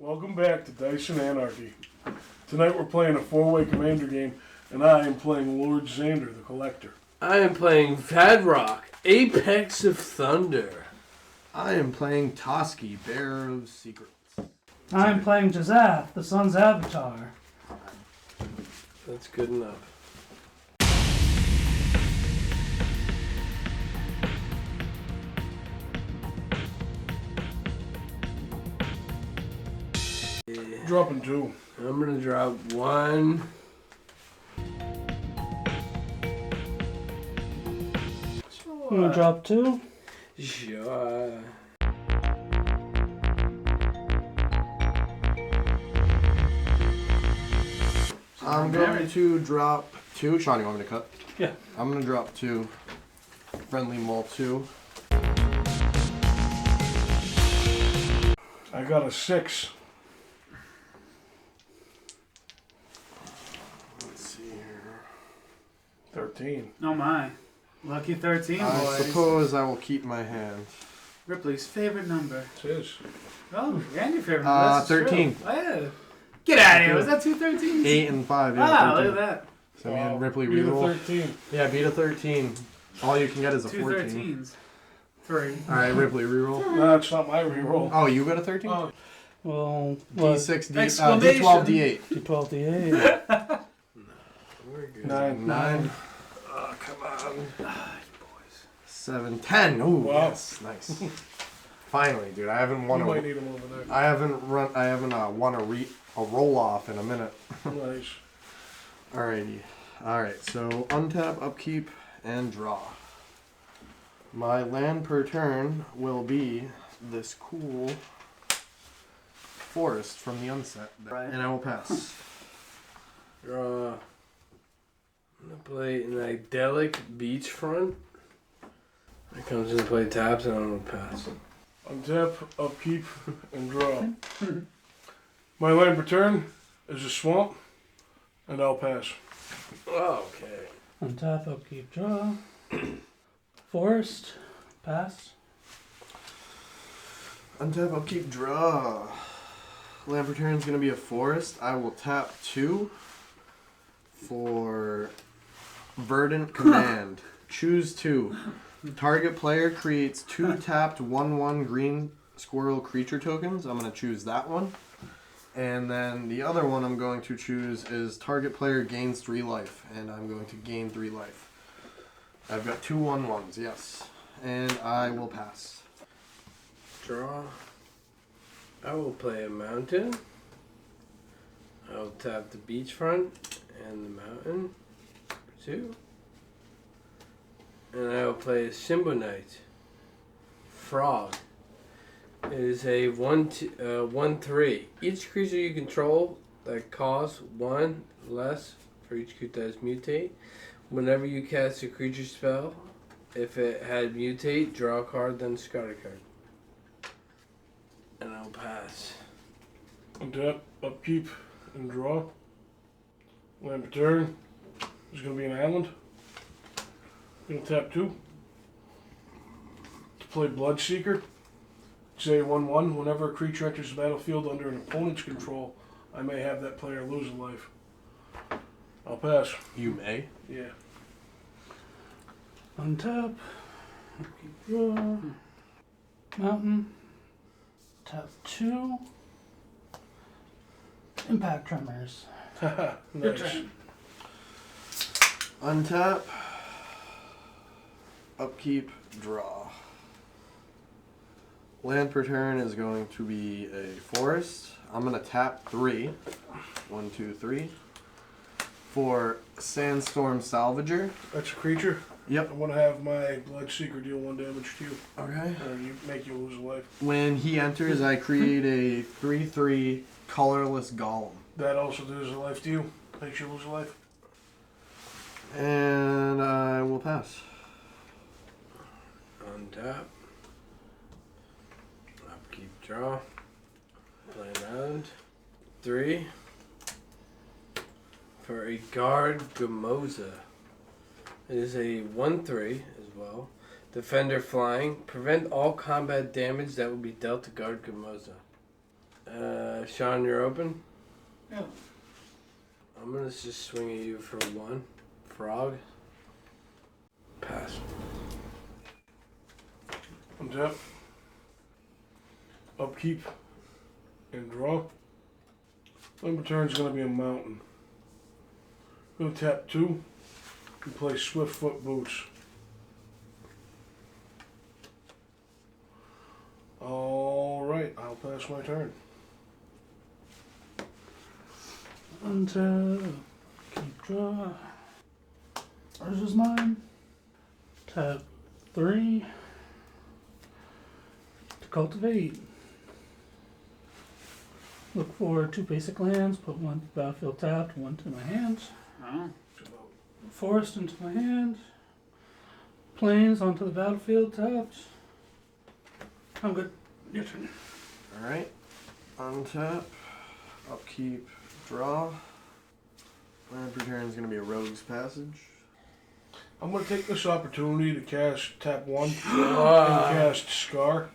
Welcome back to Dice and Anarchy. Tonight we're playing a four-way commander game, and I am playing Lord Xander, the Collector. I am playing Vadrock, Apex of Thunder. I am playing Toski, Bearer of Secrets. I'm playing Jazath, the Sun's Avatar. That's good enough. Dropping two. I'm gonna drop one. I'm gonna drop two. Sure. I'm going to drop two. Sean, you want me to cut? Yeah. I'm going to drop two. Friendly Mole 2. I got a 6. Let's see here. 13. Oh my. Lucky 13, I boys. suppose I will keep my hand. Ripley's favorite number. It is. Oh, and your favorite number. That's 13. True. Oh, yeah. Get out of here. Was that two 13s? 8 and 5. Yeah, Ah, 13. look at that. So me and Ripley beat a reroll. 13. Yeah, beat a 13. All you can get is a Two 14. 13s. 3. Alright, Ripley, reroll. No, it's not my reroll. Oh, you got a 13? Oh, Well, what? D6, Exclamation. D12, D8. D12, D8. We're good. 9. 9. Oh, come on. 7, 10. Ooh, Wow. yes, nice. Finally, dude, I haven't won You a. might need him over there. I haven't won a roll off in a minute. Nice. Alrighty. Alright, so untap, upkeep, and draw. My land per turn will be this cool forest from the unset. Right. And I will pass. Draw. I'm gonna play an idyllic beachfront. It comes into play taps and I'm gonna pass. Untap, upkeep, and draw. My land per turn is a swamp, and I'll pass. Okay. Untap, upkeep, draw. Forest. Pass. Untap, upkeep, draw. Land per turn is going to be a forest. I will tap 2 for Verdant Command. Choose 2. Target player creates 2 tapped 1/1 green squirrel creature tokens. I'm going to choose that one. And then the other one I'm going to choose is target player gains 3 life. And I'm going to gain 3 life. I've got 2 1/1s, yes. And I will pass. Draw. I will play a mountain. I will tap the beachfront and the mountain for 2. And I will play a Simbonite. Frog. It is a 1/3. Each creature you control that costs 1 less for each creature that is mutate. Whenever you cast a creature spell, if it had mutate, draw a card, then discard a card. And I'll pass. Untap, upkeep, and draw. Land per turn is going to be an island. Going to tap 2. To play Bloodseeker. Say 1/1. Whenever a creature enters the battlefield under an opponent's control, I may have that player lose a life. I'll pass. You may. Yeah. Untap. Upkeep, draw. Mountain. Tap 2. Impact Tremors. Nice. Untap. Upkeep, draw. Land per turn is going to be a forest. I'm going to tap 3. 1, 2, 3. For Sandstorm Salvager. That's a creature. Yep. I want to have my Bloodseeker deal 1 damage to you. Okay. Or make you lose a life. When he enters, I create a 3/3 colorless golem. That also does a life to you. Makes you lose a life. And I will pass. Untap. Upkeep, draw. Play an island. 3. For a guard Gamoza. It is a 1/3 as well. Defender flying. Prevent all combat damage that will be dealt to guard Gamoza. Sean, you're open. Yeah. I'm gonna just swing at you for 1. Frog. Pass. Untap. Upkeep. And draw. Number turn's gonna be a mountain. Gonna tap 2 and play Swiftfoot Boots. Alright, I'll pass my turn. Untap. Keep draw. Ours is mine. Tap 3 to cultivate. Look for 2 basic lands, put 1 to the battlefield tapped, 1 to my hand. Oh. Forest into my hand. Plains onto the battlefield tapped. I'm good. Your turn. Alright. Untap. Upkeep. Draw. Land per turn is going to be a Rogue's Passage. I'm gonna take this opportunity to cast tap 1 and Ah. cast Scar.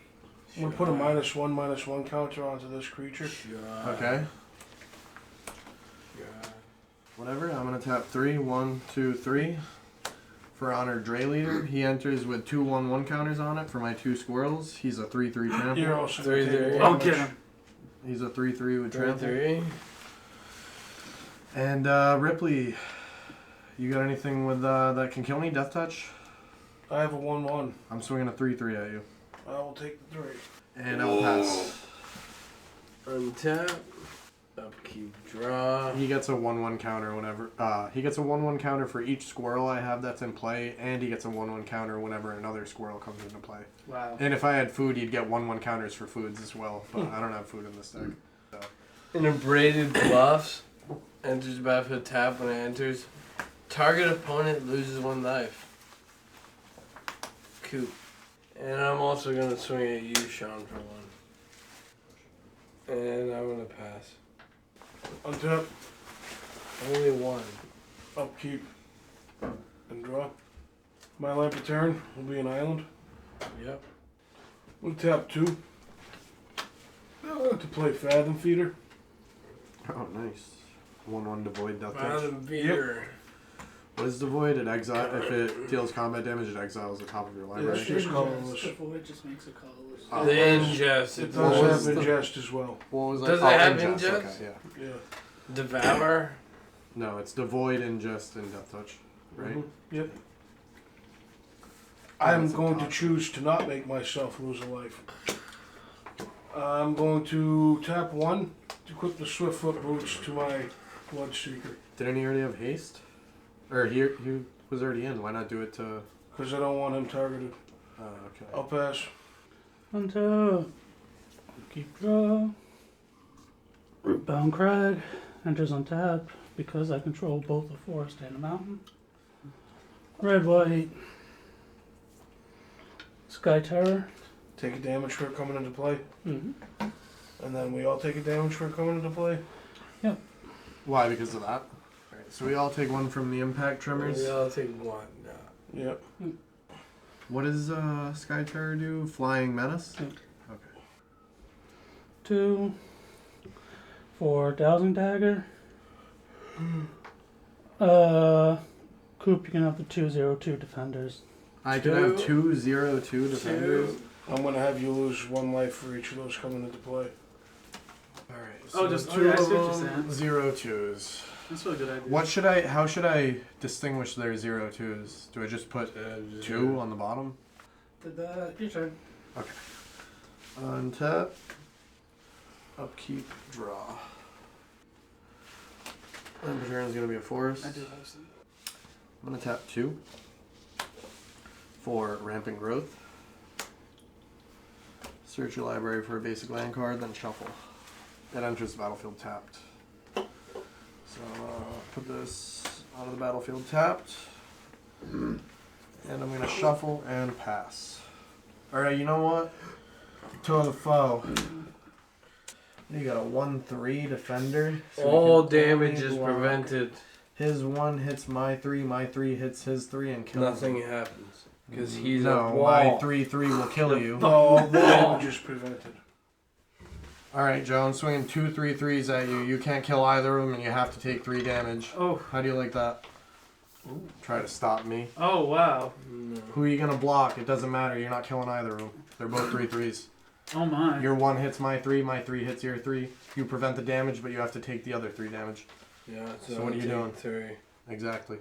I'm gonna put a -1/-1 counter onto this creature. Okay. Whatever. I'm going to tap 3. 1, 2, 3. For Honored Dray Leader. He enters with 2 1/1 counters on it for my 2 squirrels. He's a 3/3 trample. You're also gonna 3/3. take Oh, damage. get him. He's a 3/3 with trample. 3. And Ripley, you got anything with that can kill me? Death Touch? I have a 1/1. I'm swinging a 3/3 at you. I will take the 3. And I will pass. Untap. Upkeep. Draw. He gets a 1/1 counter whenever. He gets a 1/1 counter for each squirrel I have that's in play, and he gets a 1/1 counter whenever another squirrel comes into play. Wow. And if I had food, he'd get 1/1 counters for foods as well, but I don't have food in this deck. So. In Abraded Bluffs, enters the battlefield tap when it enters. Target opponent loses 1 life. Cool. And I'm also gonna swing at you, Sean, for 1. And I'm gonna pass. Untap, Only 1. upkeep, and draw. My land per turn will be an island. Yep. We'll tap 2 to play Fathom Feeder. Oh, nice. 1/1 Devoid Death Touch. Fathom Beater. What is Devoid? It if it deals combat damage, it exiles the top of your library. It's just colorless. The void just makes it colorless. Oh. The ingest. It It does What was have the- ingest as well. What was Does that? it have Ingest, ingest? Okay, yeah. Yeah. Devour. No, it's Devoid, Ingest, and Death Touch, right? Mhm. Yep. I'm That's a going to top. choose to not make myself lose a life. I'm going to tap 1 to equip the Swiftfoot Boots to my Bloodseeker. Didn't he already have haste? Or he was already in. Why not do it to? Because I don't want him targeted. Okay. I'll pass. Untap. Keep draw. Rootbound Crag enters on tap because I control both the forest and the mountain. Red white. Sky Terror. Take a damage for it coming into play. Mm-hmm. And then we all take a damage for it coming into play. Why? Because of that. Alright, so we all take 1 from the impact tremors. Yeah, I'll take 1. No. Yep. What does Sky Terror do? Flying Menace. Yeah. Okay. 2 for Dowsing Dagger. Coop, you can have the 2/02 defenders. I can have 2/02 defenders. I'm going to have you lose 1 life for each of those coming into play. Alright. Oh, just two I of see what them. you're saying. 0/2s. That's a really good idea. What should I? How should I distinguish their 0/2s? Do I just put Just 2 on the bottom? Your turn. Untap. Upkeep. Draw. And the turn is going to be a forest. I do have some. I'm going to tap 2 for Rampant Growth. Search your library for a basic land card, then shuffle. It enters the battlefield tapped. So put this onto the battlefield tapped. And I'm going to shuffle and pass. Alright, you know what? To the foe. You got a 1/3 defender. So we All can damage only is block. prevented. His 1 hits my 3, my 3 hits his 3 and kills Nothing him. happens. Because he's no, a my wall. 3/3 will kill you. All damage is prevented. Alright, Joe, I'm swinging 2 3/3s at you. You can't kill either of them and you have to take 3 damage. Oh. How do you like that? Ooh. Try to stop me. Oh, wow. No. Who are you going to block? It doesn't matter. You're not killing either of them. They're both 3/3s. Oh, my. Your 1 hits my 3 hits your 3. You prevent the damage, but you have to take the other 3 damage. Yeah, So what are you doing? 3. Exactly.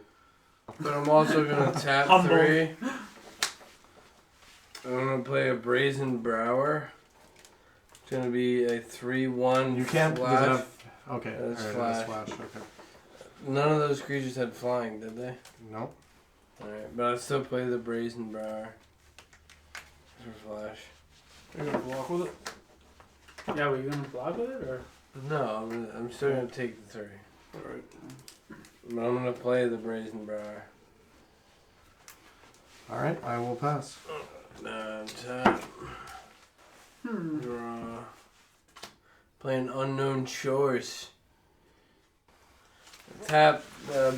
But I'm also gonna tap Humble. 3. I'm gonna play a Brazen Brower. It's gonna be a 3/1 You can't. flash. Does it have, okay. That's Alright, flash. that's flash. Okay. None of those creatures had flying, did they? Nope. Alright, but I still play the Brazen Brower. For flash. Are you gonna block with it? Yeah, were you going to block with it, or? No, I'm still gonna take the 3. Alright. But I'm gonna play the Brazen Brower. Alright, I will pass. Tap. Draw. Playing Unknown Shores. Tap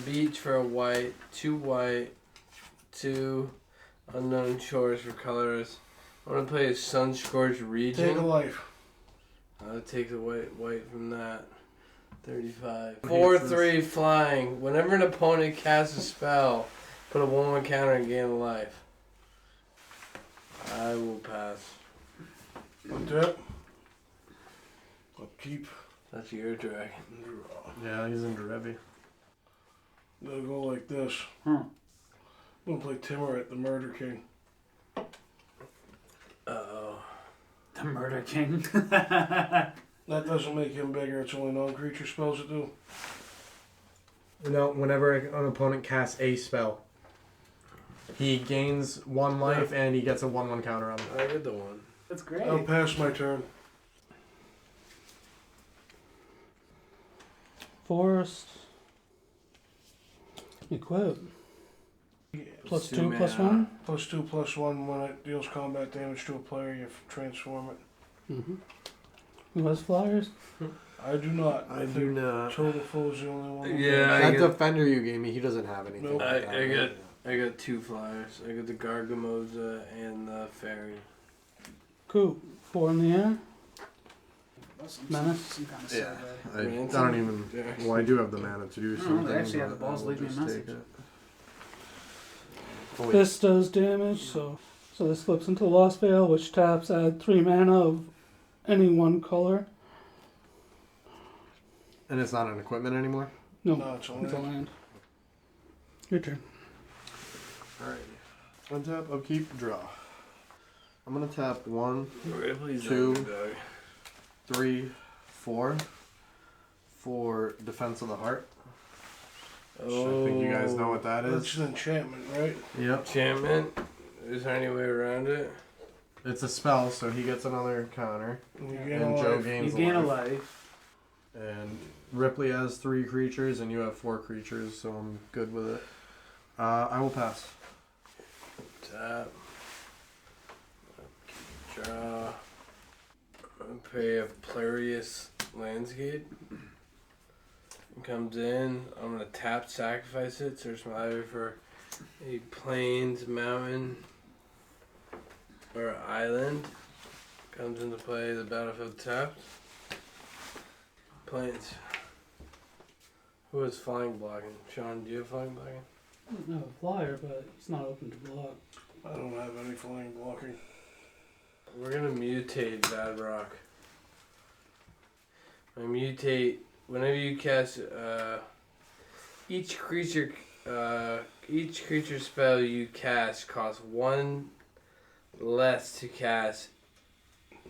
beach for a white, 2 white, 2 Unknown Shores for colors. I'm gonna play a Sunscorched Region. Take a life. I'll take the white from that. 35. Who 4/3 hates flying. Whenever an opponent casts a spell, put a 1/1 counter and gain a life. I will pass. Untap. Upkeep. That's your dragon. Draw. Yeah, he's in Derevi. They'll go like this. Huh. I'm gonna play Timurate, the Murder King. Uh-oh. The Murder King. That doesn't make him bigger, it's only non-creature spells that do. No, whenever an opponent casts a spell, he gains 1 life and he gets a 1/1 counter on it. I get the 1. That's great. I'll pass my turn. Forest. Equip. Plus 2, plus 1. +2/+1 when it deals combat damage to a player, you transform it. Mm-hmm. Who has flyers? I do not. I think do not. Total Foe's the only one. Yeah, I That get, defender you gave me, he doesn't have anything. Nope. like that. I got 2 flyers. I got the Gargamosa and the Fairy. Cool. 4 in the air. Menace. Some kind of Yeah. survey. I don't even. Yeah. Well, I do have the mana to do No, something. they actually have but the balls I will leave me a just message. take it. Oh, wait. This does damage, so this flips into Lost Veil, which taps, add 3 mana of any one color. And it's not an equipment anymore? No, No, it's only it's a land. Your turn. Alright. Untap, upkeep, draw. I'm gonna tap 1, Ripley's 2. underdog. 3, 4 for Defense of the Heart. Oh. I think you guys know what that That's is. an enchantment, right? Yep. Enchantment. Is there any way around it? It's a spell, so he gets another counter. And you gain And a Joe life. gains You gain a a life. life. And Ripley has 3 creatures, and you have 4 creatures, so I'm good with it. I will pass. Tap. Draw. Pay a Plarius Landscape. It comes in. I'm gonna tap, sacrifice it. Search my library for a plains, mountain, or island. Comes into play. The battlefield tapped. Plains. Who has flying blocking? Sean, do you have flying blocking? I don't have a flyer, but it's not open to block. I don't have any flying blocking. We're gonna mutate Vadrock. I mutate whenever you cast each creature spell you cast costs 1 less to cast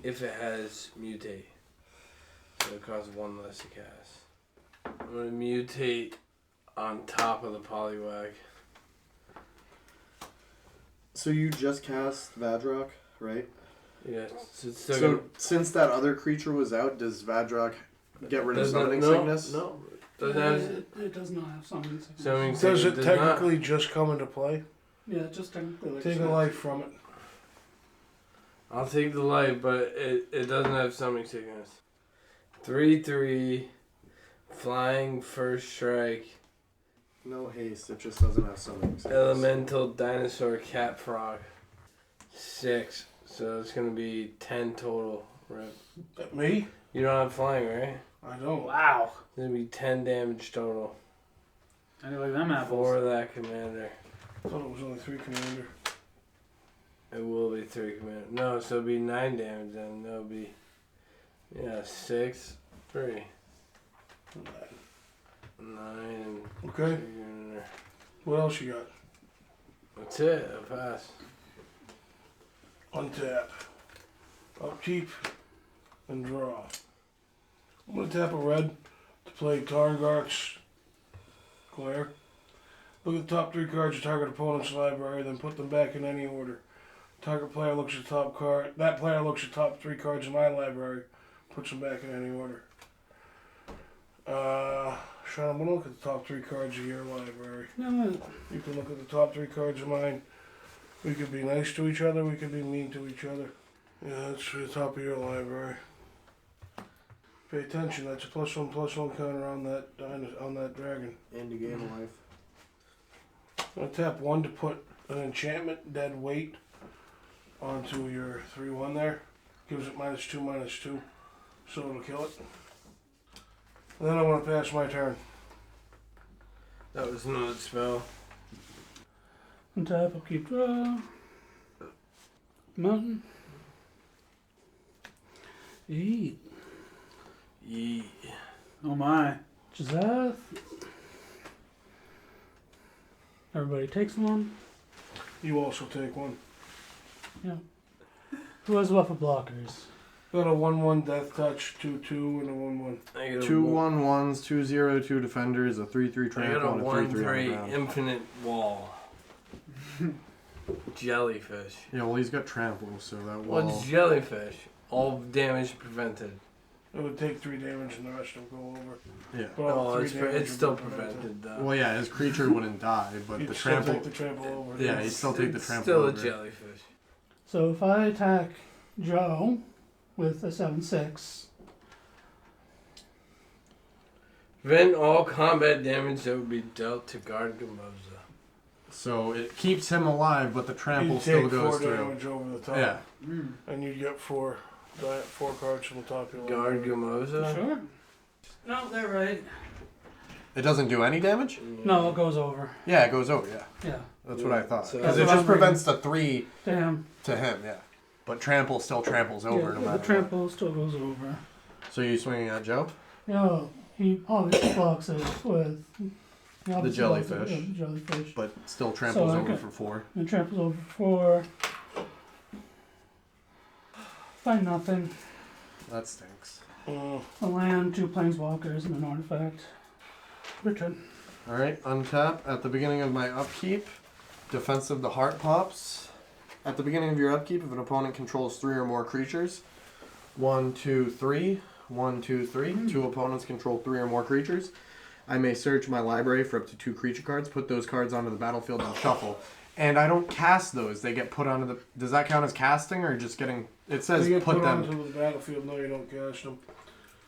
if it has mutate. So it costs 1 less to cast. I'm gonna mutate on top of the Poliwag. So you just cast Vadrock, right? Yeah, so it's still So gonna, since that other creature was out, does Vadrock get rid of does not- Summoning no, Sickness? No, doesn't have. It does not have summoning sickness. Summoning Does Sickness it does not. technically just come into play? Yeah, just technically like Take a life from it. I'll take the light, but it doesn't have summoning sickness. 3/3, flying first strike, No haste, it just doesn't have Summoning Sickness. elemental dinosaur cat frog. 6, so it's gonna be 10 total. Right? Me? You don't have flying, right? I don't. Wow. It's gonna be 10 damage total I like them apples. for that commander. I thought it was only 3 commander. It will be 3 commander. No, so it'll be 9 damage then. That'll be 6, 3, 9, and Okay. 3 commander. What else you got? That's it. I'll pass. Untap. Upkeep. And draw. I'm going to tap a red to play Targark's Glare. Look at the top 3 cards of target opponent's library, then put them back in any order. Target player looks at the top card. That player looks at the top 3 cards in my library, puts them back in any order. Sean, I'm going to look at the top 3 cards of your library. No, You can look at the top 3 cards of mine. We could be nice to each other, we could be mean to each other. Yeah, that's the top of your library. Pay attention, that's a +1/+1 counter on that dragon. And you gain life. I'm going to tap 1 to put an enchantment dead weight onto your 3/1 there. Gives it -2/-2, so it'll kill it. And then I want to pass my turn. That was another spell. untap, upkeep, draw. Mountain. Eat. Yeah. Oh my. Jazath. Everybody takes one. You also take 1. Who has weapon blockers? Got a 1/1 death touch, 2/2, and a 1/1. I got a 2 1/1s, 2 0 2 defenders, a 3/3 I trample, got a and a 3/3 on the 1/3 ground. infinite wall. Jellyfish. Yeah, well, he's got trample, so that wall. What's jellyfish? All damage prevented. It would take 3 damage and the rest will go over. Yeah. But all Oh, 3 it's damage it's would still be prevented though. Well, yeah, his creature wouldn't die, but You'd the still trample. take the trample over. Yeah, he'd still take the It's trample still over. a jellyfish. So if I attack Joe with a 7/6, Prevent all combat damage that would be dealt to guard Gamoza. So it keeps him alive, but the trample You'd still take goes 4 through. damage over the top. Yeah. Mm. And you'd get 4 cards from the top of your Guard library. Gamoza? sure. No, they're right. It doesn't do any damage? No, it goes over. Yeah, it goes over, yeah. Yeah. That's what I thought. So- Because That's it what just I'm prevents the 3 Damn. to him, yeah. But trample still tramples over Yeah, no the matter trample still goes over. what. So you're swinging at Joe? Yeah, he obviously blocks it with he obviously blocks it jellyfish. with the jellyfish. But still tramples I over got- for 4. And tramples over 4. Find nothing. That stinks. A land, 2 planeswalkers, and an artifact. Return. Alright, untap. At the beginning of my upkeep, Defense of the Heart pops. At the beginning of your upkeep, if an opponent controls 3 or more creatures, 1, 2, 3, 1, 2, 3. 2 opponents control 3 or more creatures. I may search my library for up to 2 creature cards, put those cards onto the battlefield and shuffle. And I don't cast those. They get put onto the... Does that count as casting or just getting... It says They get put put them... onto the battlefield. No, you don't cast them.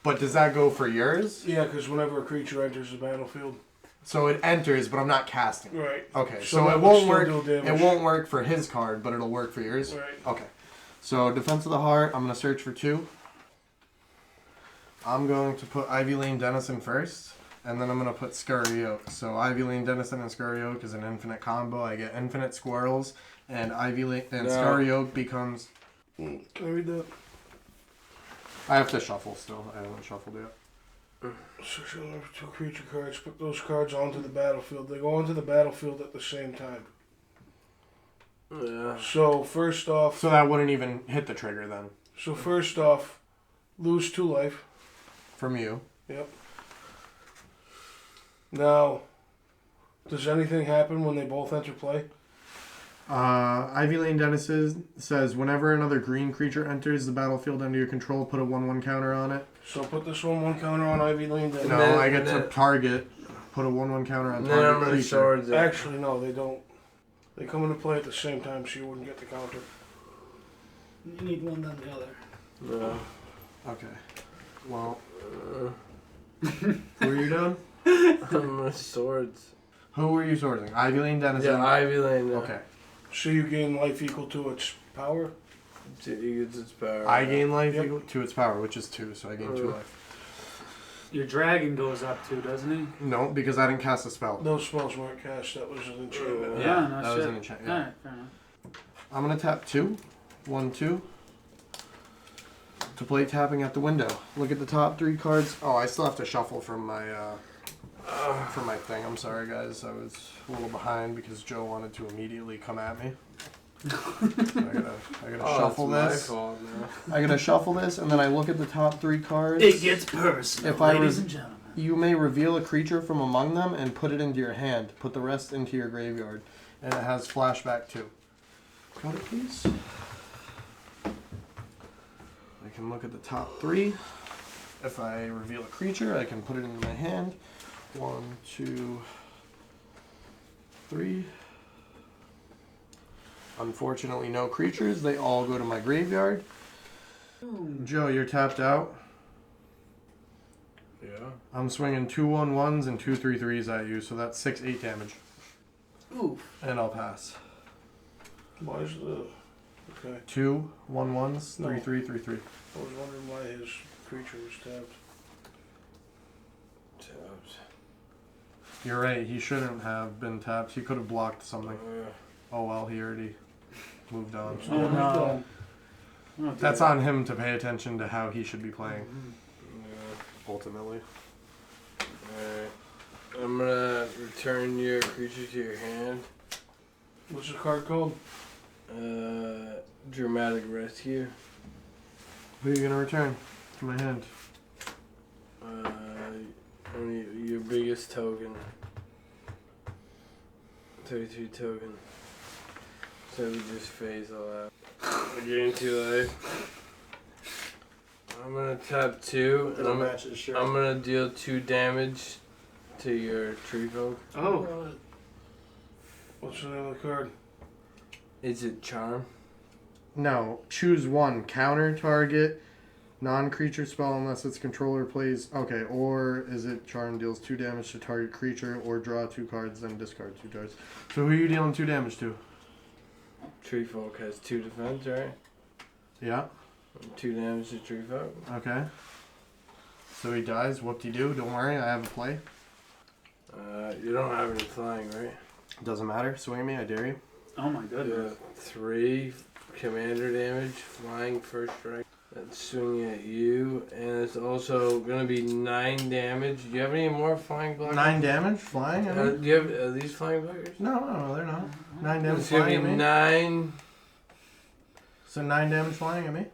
But does that go for yours? Yeah, because whenever a creature enters the battlefield. So it enters, but I'm not casting. Right. Okay, So so that it would won't still work. do It damage. won't work for his card, but it'll work for yours. Right. Okay. So Defense of the Heart, I'm gonna search for 2. I'm going to put Ivy Lane Denizen first, and then I'm gonna put Scurry Oak. So Ivy Lane Denizen and Scurry Oak is an infinite combo. I get infinite squirrels, and Ivy Lane and No. Scurry Oak becomes. Can I read that? I have to shuffle still. I haven't shuffled yet. So she'll have 2 creature cards. Put those cards onto the battlefield. They go onto the battlefield at the same time. Yeah. So first off, So that wouldn't even hit the trigger then, lose 2 life. from you. Yep. Now, does anything happen when they both enter play? Ivy Lane Denizen says whenever another green creature enters the battlefield under your control, put a 1/1 counter on it. So put this 1/1 counter on Ivy Lane. Then. No, then- I get and to then- target, put a 1/1 counter on And then I'm target gonna creature. swords it. Actually, no, they don't. They come into play at the same time, so you wouldn't get the counter. You need one, then the other. No. Okay. Well, who are you doing? I'm gonna swords. Who were you sorting? Ivy Lane Denizen. Yeah, Ivy Lane. Okay. So you gain life equal to its power. It gets its power. I gain life Yep. equal to its power, which is 2, so I gain 2 life. Your dragon goes up too, doesn't he? No, because I didn't cast a spell. Those spells weren't cast. That was an enchantment. Yeah, no that shit. was an enchantment. Yeah. Alright, fair enough. I'm gonna tap 2. 1, 2. To play tapping at the window. Look at the top 3 cards. Oh, I still have to shuffle from my thing. I'm sorry, guys. I was a little behind because Joe wanted to immediately come at me. So I gotta shuffle it's this. my fault now. I gotta shuffle this, and then I look at the top 3 cards. It gets personal, If I ladies re- and gentlemen. You may reveal a creature from among them and put it into your hand. Put the rest into your graveyard. And it has flashback too. Got it, please? I can look at the top 3. If I reveal a creature, I can put it into my hand. 1, 2, 3. Unfortunately, no creatures. They all go to my graveyard. Joe, you're tapped out. Yeah. I'm swinging 2 1/1s and 2 3/3s at you, so that's 6 8 damage. Oof. And I'll pass. Why is the... Okay. 2 1/1s, No. 3 3 3 3. I was wondering why his creature was tapped. Tapped. You're right. He shouldn't have been tapped. He could have blocked something. Oh well, he already moved on. It's Oh, not his no. goal. Oh, That's dear. on him to pay attention to how he should be playing. Yeah. Ultimately. Alright. I'm gonna return your creature to your hand. What's the card called? Dramatic Rescue. Who are you gonna return to my hand? Only your biggest token. 32 token. So we just phase all out. I gain 2 life. I'm gonna tap 2, and I'm gonna deal 2 damage to your tree folk. Oh. What's the name of the card? Is it Charm? No. Choose one. Counter target. Non-creature spell unless its controller plays. Okay, or is it Charm deals 2 damage to target creature, or draw 2 cards, then discard 2 cards. So who are you dealing 2 damage to? Tree folk has 2 defense, right? Yeah. 2 damage to tree folk. Okay. So he dies. Whoop-de-doo. Don't worry, I have a play. You don't have any flying, right? Doesn't matter. Swing at me. I dare you. Oh my goodness. 3 commander damage, flying first strike. That's swinging at you, and it's also gonna be 9 damage. Do you have any more flying blockers? 9 damage flying at me? Do you have are these flying blockers? No, they're not. 9 damage It's gonna flying be at me. 9. So 9 damage flying at me?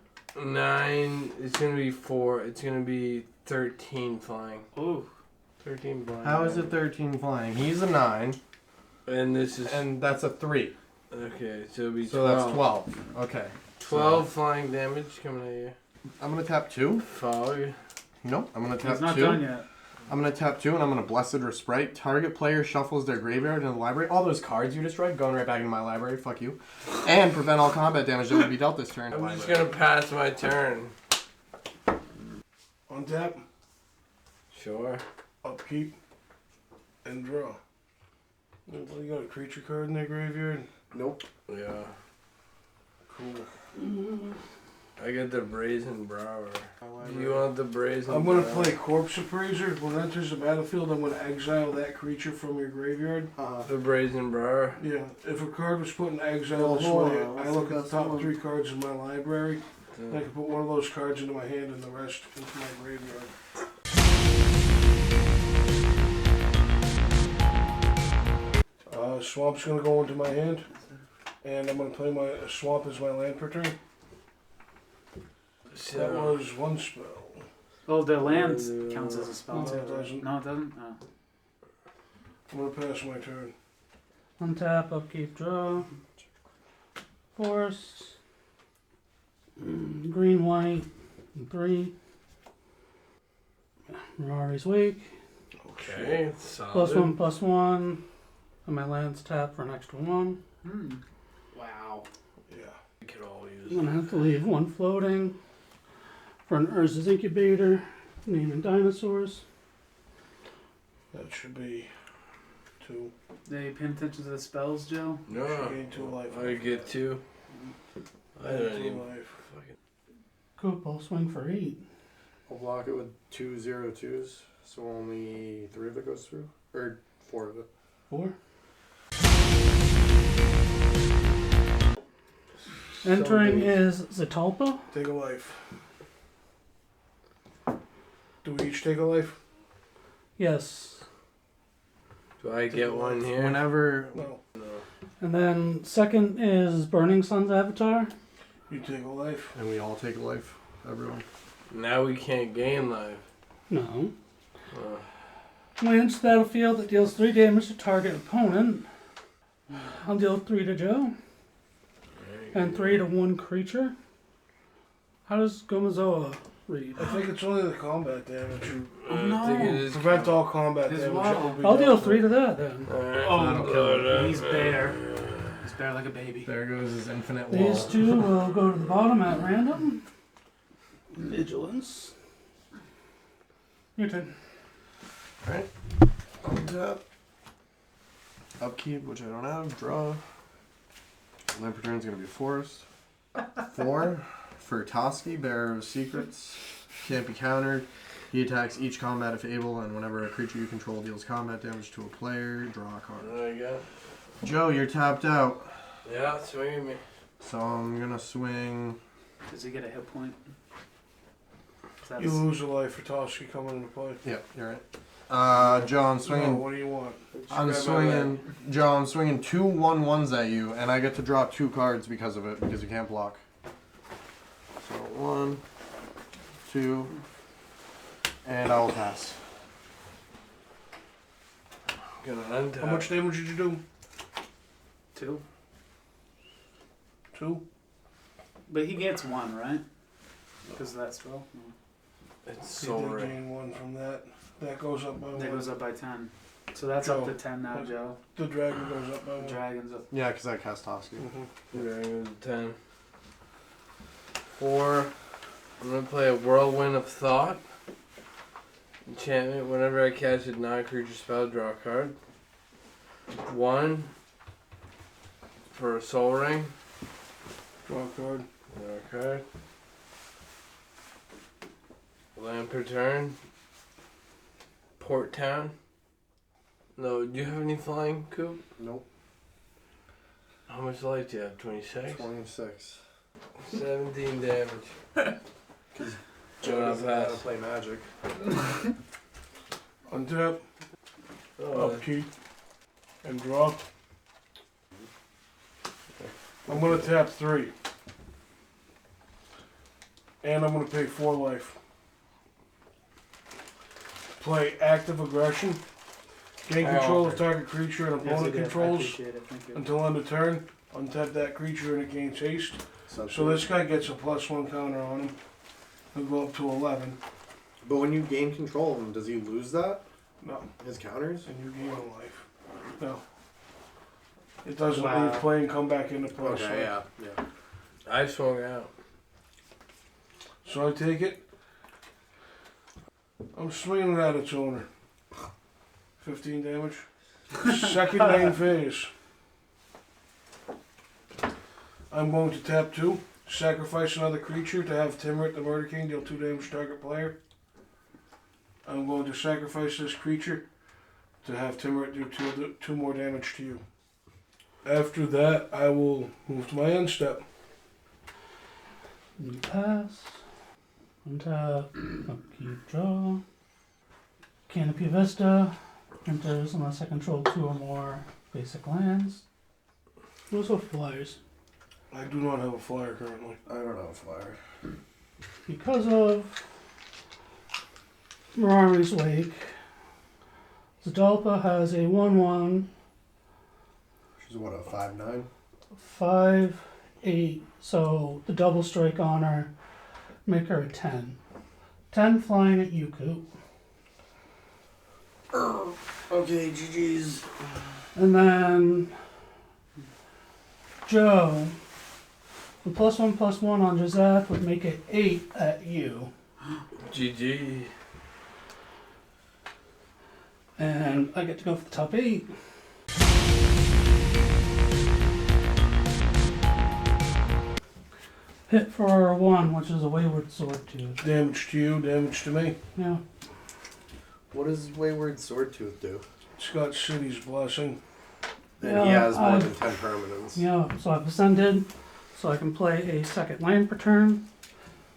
9. It's gonna be 4. It's gonna be 13 flying. Ooh. 13 flying. How is it 13 flying? He's a 9, And this is and that's a 3. okay. So it'll be So 12. that's 12. Okay. 12 flying damage coming at you. I'm gonna tap 2. Fog. Nope. I'm gonna tap He's not 2. done yet. I'm gonna tap 2, and I'm gonna Blessed Respite. Target player shuffles their graveyard in the library. All those cards you just read going right back into my library. Fuck you. And prevent all combat damage that would be dealt this turn. I'm just gonna pass my turn. Untap, Sure. upkeep, and draw. What, you got a creature card in their graveyard? Nope. Yeah. Cool. I get the brazen brower. Do you want the brazen? I'm gonna brower? play Corpse Appraiser. When it enters the battlefield, I'm gonna exile that creature from your graveyard. The brazen brower. Yeah, if a card was put in exile Well, this hold way, on, I let's look see at the if top that's 3 cards in my library, and I can put one of those cards into my hand and the rest into my graveyard. Swamp's gonna go into my hand, and I'm gonna play my Swamp as my land per turn. That So, was 1 spell. Oh, the land counts as a spell No, too. it doesn't. No, it doesn't? Oh. I'm gonna pass my turn. Untap, upkeep, draw. Force. Green, white, 3. Mirari's Wake. okay. Solid. +1/+1. And my land's tapped for an extra 1. Wow. Yeah. We could all I'm use. gonna have to leave 1 floating for an Urza's Incubator, naming dinosaurs. That should be 2. They pay attention to the spells, Joe? No. Should gain 2 life. I get 2. I Add don't 2 even life. fucking. Coop, I'll swing for 8. I'll block it with 2 0-2s, so only 3 of it goes through, or 4 of it. 4. Entering is Zatalpa. Take a life. Do we each take a life? Yes. Do I get one here? Whenever No. And then second is Burning Sun's avatar. You take a life. and we all take a life, everyone. Now we can't gain life. No. Oh. When it enters the battlefield, it deals 3 damage to target opponent. I'll deal 3 to Joe. And 3 to 1 creature. How does Gomazoa read? I think it's only the combat damage. I think it is. Prevent all combat As damage. well. It will be I'll deal doubtful. 3 to that then. Oh, he's bare. He's bare like a baby. There goes his infinite These wall. 2 will go to the bottom at random. Vigilance. Your turn. Untap. Upkeep, which I don't have. Draw. Lamp return's gonna be forest. 4 for Toski, Bearer of Secrets. Can't be countered. He attacks each combat if able, and whenever a creature you control deals combat damage to a player, draw a card. There you go. Joe, you're tapped out. Yeah, swing at me. So I'm gonna swing. Does he get a hit point? Is that You lose a life for Toski coming into play. Yeah, you're right. Joe, I'm No, swinging. what do you want? I'm swinging. Joe, I'm swinging 2 1/1s at you, and I get to draw 2 cards because of it, because you can't block. So 1, 2, and I will pass. Gonna untap. How much damage did you do? 2? 2? But he gets 1, right? Because of that spell? No. It's You so did rare. gain 1 from that. That goes up by 1. That goes up by 10. So that's Joe. up to 10 now, Joe. The dragon goes up by The 1. dragon's up. Yeah, because I cast Toski. Dragon's 10. 4. I'm gonna play a Whirlwind of Thought. Enchantment. Whenever I cast a non-creature spell, draw a card. 1 for a Soul Ring. Draw a card. Draw a card. Lamp Return. Port Town. No, do you have any flying, Coop? Nope. How much life do you have? 26? 26. 17 damage. Joe I'll doesn't know how to pass. play Magic. Untap. Oh, Upkeep. And draw. I'm going to tap 3. And I'm going to pay 4 life. Play Active Aggression. Gain control of target creature and Yes, opponent he did. I controls appreciate it. Thank you. until end of turn. Untap that creature and it gains haste. So this guy gets a +1 counter on him. He'll go up to 11. But when you gain control of him, does he lose that? No. His counters? And you gain a life. No. It doesn't Wow. leave play and come back into play. Okay, yeah. I swung out. So I take it. I'm swinging it at its owner. 15 damage. Second main phase. I'm going to tap 2. Sacrifice another creature to have Timrit the Murder King deal 2 damage to target player. I'm going to sacrifice this creature to have Timrit do 2 more damage to you. After that, I will move to my end step. You pass. Untap. Upkeep, draw. Canopy Vista. Enters unless I control 2 or more basic lands. What's with flyers? I do not have a flyer currently. I don't have a flyer. Because of Mirari's Wake, Zadalpa has a 1/1, She's what, a 5/9? 5/8. So the double strike on her, make her a 10. 10 flying at you, Coop. Okay, GG's. And then Joe, the +1/+1 on Joseph would make it 8 at you. GG. And I get to go for the top 8. Hit for 1, which is a wayward sword tooth. Damage to you, damage to me. Yeah. What does Wayward Swordtooth do? It's got City's Blessing. And he Yeah, has more I've- than 10 permanents. Yeah, so I've ascended, so I can play a second land per turn,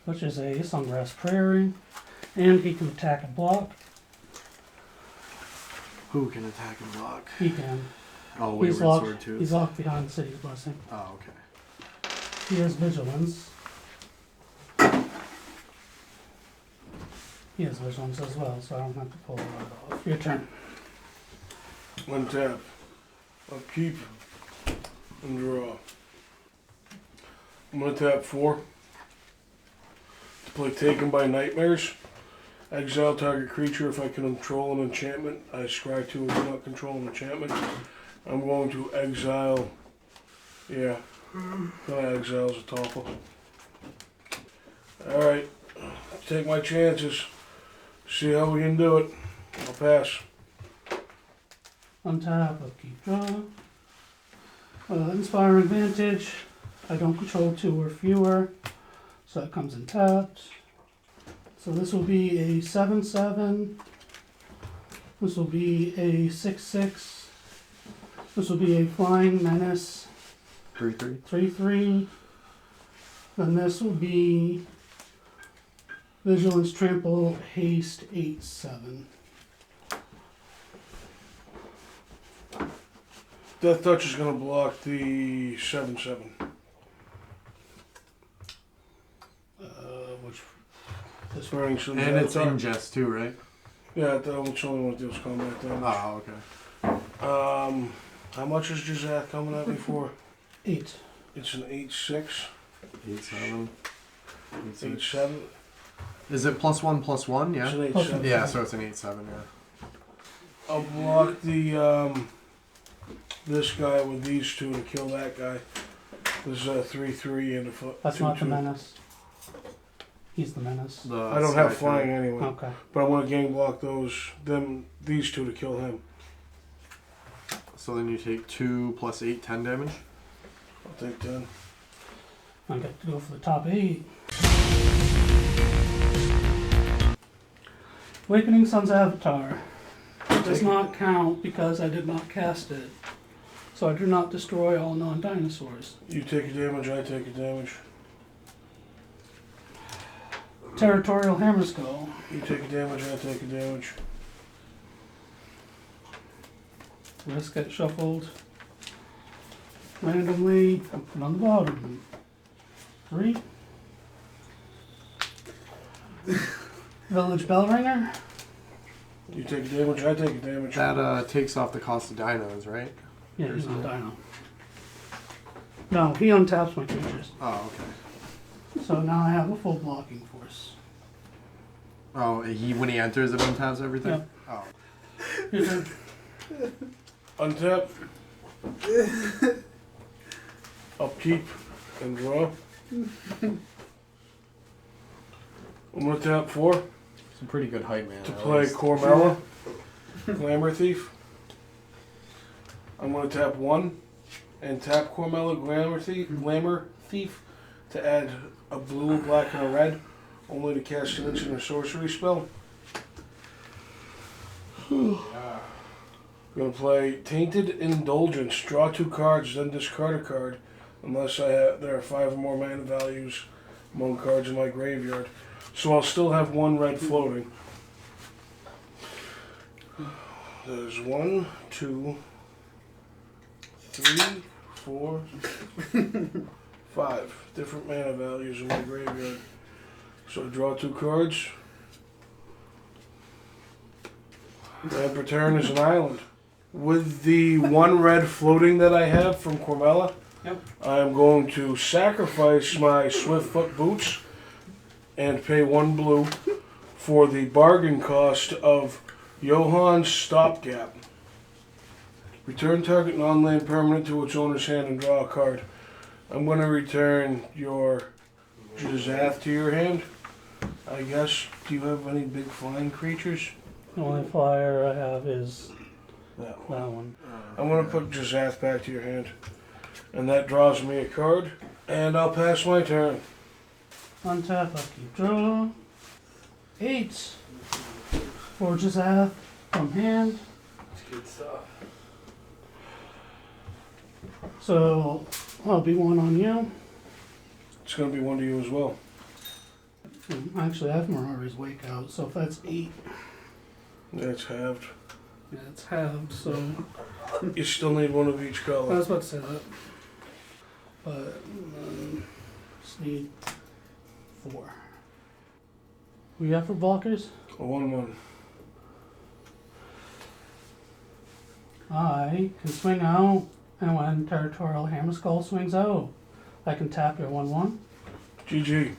which is a Sungrass Prairie, and he can attack and block. Who can attack and block? He can. Oh, He's Wayward locked. Swordtooth. He's locked behind City's Blessing. Oh, okay. He has Vigilance. He has Vigilance as well, so I don't have to pull that off. Your turn. Untap. Upkeep. And draw. I'm gonna tap 4. To play Taken by Nightmares. Exile target creature. If I can control an enchantment, I scry 2 and do not control an enchantment. I'm going to exile. Yeah. Gonna exile as a topple. Alright. Take my chances. See how we can do it. I'll pass. Untap, upkeep, draw. Inspiring Advantage. I don't control 2 or fewer, so it comes in tapped. So this will be a 7/7. This will be a 6/6. This will be a Flying Menace 3/3. 3/3. Then this will be Vigilance, Trample, Haste 8/7. Death Touch is going to block the 7/7. Which This burning soon. And it's ingest too, right? Yeah, that one's only one that deals combat damage. Oh, okay. How much is Jazath coming at me for? 8. It's an 8/6. 8/7. 8/7. Is it +1/+1? It's Yeah. an Plus 8/7. Yeah, so it's an 8/7. Yeah. I'll block the this guy with these 2 to kill that guy. There's a 3/3 and a foot. That's not the 2/2. Menace. He's the Menace. I don't have flying anyway, Okay. but I want to gang block these 2 to kill him. So then you take 2 + 8, 10 damage. I'll take 10. I get to go for the top 8. Awakening Sun's Avatar. It does not count because I did not cast it. So I do not destroy all non-dinosaurs. You take a damage, I take a damage. Territorial Hammerskull. You take a damage, I take a damage. Risk get shuffled randomly and put on the bottom. 3. Village Bellringer. You take a damage, I take a damage. That takes off the cost of dinos, right? Yeah, he's on Dino. No, he untaps my creatures. Oh, okay. So now I have a full blocking force. Oh, when he enters, it untaps everything. Yep. Oh. Your turn. Untap. Upkeep and draw. I'm gonna tap 4 Some pretty good height, man. to play Cormella, Glamour Thief. I'm gonna tap 1 and tap Cormella, Glamour Thief to add a blue, a black, and a red, only to cast an instant or sorcery spell. I'm gonna play Tainted Indulgence. Draw 2 cards, then discard a card, unless there are 5 or more mana values among cards in my graveyard. So I'll still have 1 red floating. There's 1, 2, 3, 4, 5 different mana values in my graveyard. So I draw 2 cards. And per turn is an island. With the 1 red floating that I have from Cormella, Yep. I'm going to sacrifice my Swiftfoot boots and pay 1 blue for the bargain cost of Johan's Stopgap. Return target non-land permanent to its owner's hand and draw a card. I'm going to return your Jazath to your hand, I guess. Do you have any big flying creatures? The only flyer I have is That one. that one. I'm going to put Jazath back to your hand. And that draws me a card. And I'll pass my turn. Untap, upkeep, draw. 8. Forge's Ath from hand. It's good stuff. So I'll be 1 on you. It's gonna be 1 to you as well. Actually, I have Mirari's Wake out, so if that's 8, That's halved. yeah, it's halved, so You still need 1 of each I color. was about to say that. But just need 4. We got for blockers? A 1/1. I can swing out, and when Territorial Hammer Skull swings out, I can tap your 1/1. GG.